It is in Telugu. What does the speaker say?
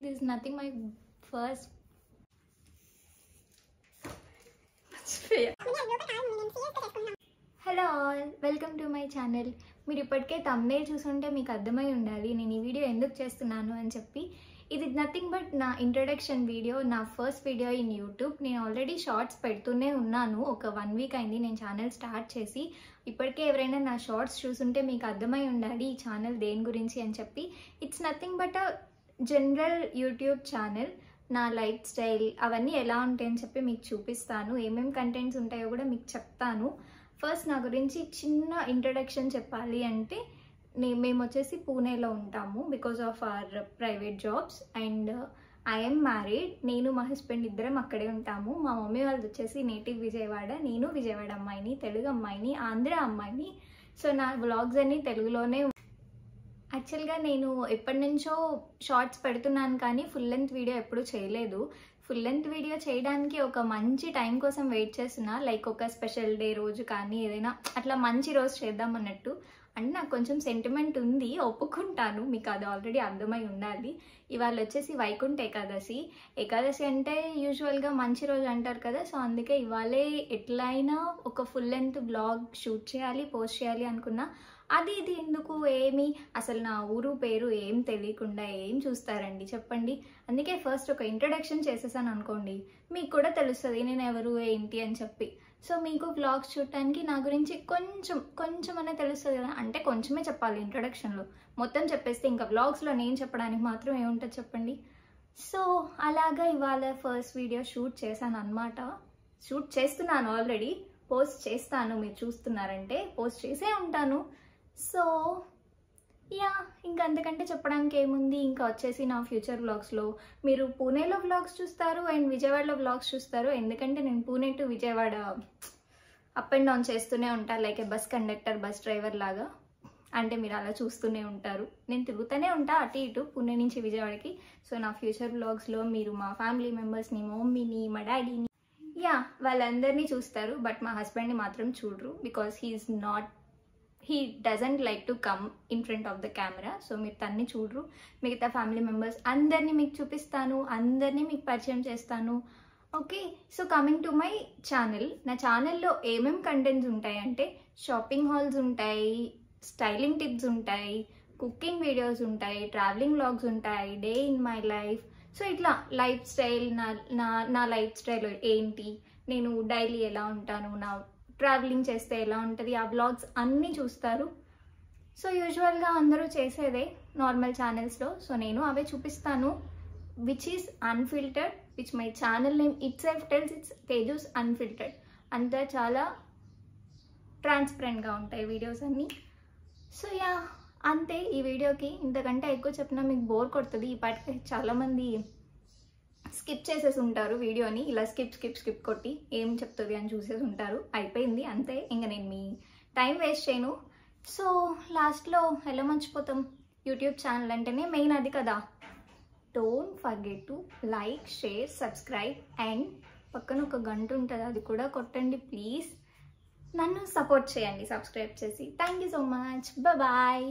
This is nothing my first. Hello all, welcome to my channel. మీరు ఇప్పటికే థంబ్నెయిల్ చూసుంటే మీకు అర్థమై ఉండాలి నేను ఈ వీడియో ఎందుకు చేస్తున్నాను అని చెప్పి. ఇది నథింగ్ బట్ నా ఇంట్రొడక్షన్ వీడియో, నా ఫస్ట్ వీడియో ఇన్ యూట్యూబ్. నేను ఆల్రెడీ షార్ట్స్ పెడుతూనే ఉన్నాను. ఒక 1 వీక్ అయింది నేను ఛానల్ స్టార్ట్ చేసి. ఇప్పటికే ఎవరైనా నా షార్ట్స్ చూసుంటే మీకు అర్థమై ఉండాలి ఈ ఛానల్ దేని గురించి అని చెప్పి. It's nothing but a general YouTube channel. నా లైఫ్ స్టైల్ అవన్నీ ఎలా ఉంటాయని చెప్పి మీకు చూపిస్తాను. ఏమేమి కంటెంట్స్ ఉంటాయో కూడా మీకు చెప్తాను. ఫస్ట్ నా గురించి చిన్న ఇంట్రడక్షన్ చెప్పాలి అంటే, మేము వచ్చేసి పూణేలో ఉంటాము because of our private jobs. And I'm married. నేను మా హస్బెండ్ ఇద్దరం అక్కడే ఉంటాము. మా మమ్మీ వాళ్ళది వచ్చేసి నేటివ్ విజయవాడ. నేను విజయవాడ అమ్మాయిని, తెలుగు అమ్మాయిని, ఆంధ్ర అమ్మాయిని. సో నా వ్లాగ్స్ అన్నీ తెలుగులోనే. యాక్చువల్గా నేను ఎప్పటి నుంచో షార్ట్స్ పెడుతున్నాను కానీ ఫుల్ లెంత్ వీడియో ఎప్పుడూ చేయలేదు. ఫుల్ లెంత్ వీడియో చేయడానికి ఒక మంచి టైం కోసం వెయిట్ చేస్తున్నా. లైక్ ఒక స్పెషల్ డే రోజు కానీ ఏదైనా అట్లా మంచి రోజు చేద్దాం అన్నట్టు. అంటే నాకు కొంచెం సెంటిమెంట్ ఉంది, ఒప్పుకుంటాను. మీకు అది ఆల్రెడీ అర్థమై ఉండాలి. ఇవాళ వచ్చేసి వైకుంఠ ఏకాదశి. ఏకాదశి అంటే యూజువల్గా మంచి రోజు అంటారు కదా. సో అందుకే ఇవాళే ఎట్లయినా ఒక ఫుల్ లెంత్ బ్లాగ్ షూట్ చేయాలి, పోస్ట్ చేయాలి అనుకున్నా. అది ఇది ఎందుకు, ఏమి అసలు నా ఊరు పేరు ఏం తెలియకుండా ఏం చూస్తారండి చెప్పండి. అందుకే ఫస్ట్ ఒక ఇంట్రడక్షన్ చేసేసాను అనుకోండి, మీకు కూడా తెలుస్తుంది నేను ఎవరు ఏంటి అని చెప్పి. సో మీకు వ్లాగ్స్ చూడటానికి నా గురించి కొంచెం అనే తెలుస్తుంది కదా. అంటే కొంచెమే చెప్పాలి ఇంట్రొడక్షన్లో, మొత్తం చెప్పేస్తే ఇంకా వ్లాగ్స్లో నేను చెప్పడానికి మాత్రం ఏముంటుంది చెప్పండి. సో అలాగా ఇవాళ ఫస్ట్ వీడియో షూట్ చేశాను అనమాట. షూట్ చేస్తున్నాను ఆల్రెడీ, పోస్ట్ చేస్తాను. మీరు చూస్తున్నారంటే పోస్ట్ చేసే ఉంటాను. సో యా, ఇంకా అంతకంటే చెప్పడానికి ఏముంది. ఇంకా వచ్చేసి నా ఫ్యూచర్ వ్లాగ్స్లో మీరు పూణేలో వ్లాగ్స్ చూస్తారు అండ్ విజయవాడలో వ్లాగ్స్ చూస్తారు. ఎందుకంటే నేను Pune to Vijayawada up and down చేస్తూనే ఉంటాను, like bus conductor, bus driver లాగా. అంటే మీరు అలా చూస్తూనే ఉంటారు. నేను తిరుగుతూనే ఉంటా అటు ఇటు పూణే నుంచి విజయవాడకి. సో నా ఫ్యూచర్ వ్లాగ్స్లో మీరు మా ఫ్యామిలీ మెంబర్స్ని, మా మమ్మీని, మా డాడీని, యా వాళ్ళందరినీ చూస్తారు. బట్ మా హస్బెండ్ని మాత్రం చూడరు because he doesn't like to come in front of the camera. So మీరు తన్ని చూడరు. మిగతా ఫ్యామిలీ మెంబర్స్ అందరినీ మీకు చూపిస్తాను, అందరినీ మీకు పరిచయం చేస్తాను. Okay, so coming to my channel. నా ఛానల్లో ఏమేమి కంటెంట్స్ ఉంటాయంటే, షాపింగ్ హాల్స్ ఉంటాయి, స్టైలింగ్ టిప్స్ ఉంటాయి, కుకింగ్ వీడియోస్ ఉంటాయి, ట్రావెలింగ్ వ్లాగ్స్ ఉంటాయి, day in my life. So ఇట్లా లైఫ్ స్టైల్, నా లైఫ్ స్టైల్ ఏంటి, నేను డైలీ ఎలా ఉంటాను, నా ట్రావెలింగ్ చేస్తే ఎలా ఉంటుంది, ఆ వ్లాగ్స్ అన్నీ చూస్తారు. సో యూజువల్గా అందరూ చేసేదే నార్మల్ ఛానల్స్లో. సో నేను అవే చూపిస్తాను, which is unfiltered, which my channel name it self tells, it's Teju's unfiltered. అంతా చాలా ట్రాన్స్పరెంట్గా ఉంటాయి వీడియోస్ అన్నీ. సో యా, అంతే ఈ వీడియోకి. ఇంతకంటే ఎక్కువ చెప్పినా మీకు బోర్ కొడుతుంది. ఈ పాటికి చాలామంది స్కిప్ చేసేసి ఉంటారు వీడియోని. ఇలా స్కిప్ కొట్టి ఏం చెప్తుంది అని చూసేసి ఉంటారు. అయిపోయింది అంతే, ఇంకా నేను మీ టైం వేస్ట్ చేయను. సో లాస్ట్లో ఎలా మర్చిపోతాం, యూట్యూబ్ ఛానల్ అంటేనే మెయిన్ అది కదా. Don't forget to like, share, subscribe and పక్కన ఒక గంట ఉంటుంది, అది కూడా కొట్టండి ప్లీజ్. నన్ను సపోర్ట్ చేయండి సబ్స్క్రైబ్ చేసి. Thank you so much. Bye.